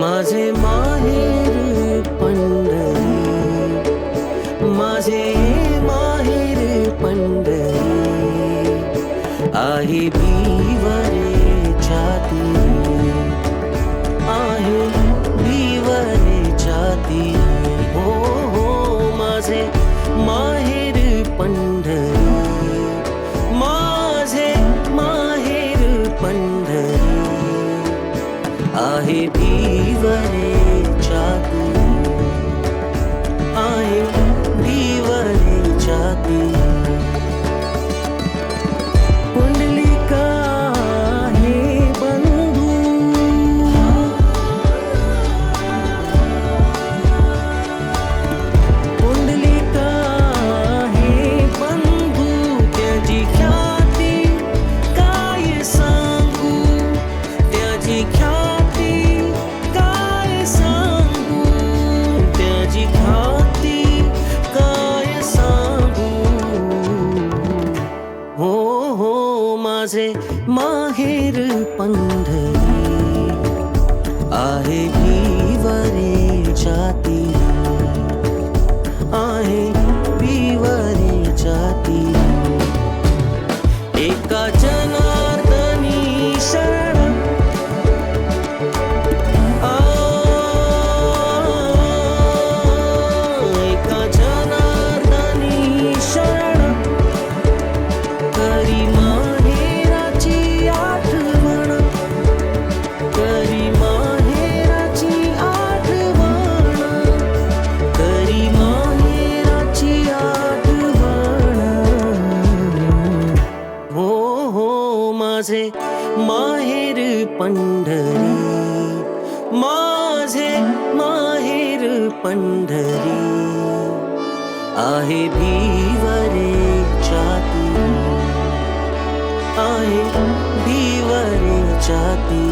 माझे माहेर पंढरी, माझे माहेर पंढरी आहे भीवरे छाती, आहे भीवरे छाती. हो हो माझे माहेर पंढरी, माझे माहेर पंढरी आहे भीवरे छाती, आहे भीवरे छाती. पुंडलिका हे बंधू, पुंडलिका हे बंधू, त्याची ख्याती काय सांगू, त्याची ख्याती काय सांगू, त्याची ख्याती काय सांगू. हो हो माझे माहेर पंढरी आहे भीवरे छाती, आहे भीवरे छाती. एका जनार्दनी शरण, एका जनार्दनी शरण, करी माहेराची आठवण, करी माहेराची आठवण, करी माहेराची आठवण. हो हो माझे माहेर पंढरी, माझे माहेर पंढरी आहे भीवरे छाती, आहे भीवरे छाती.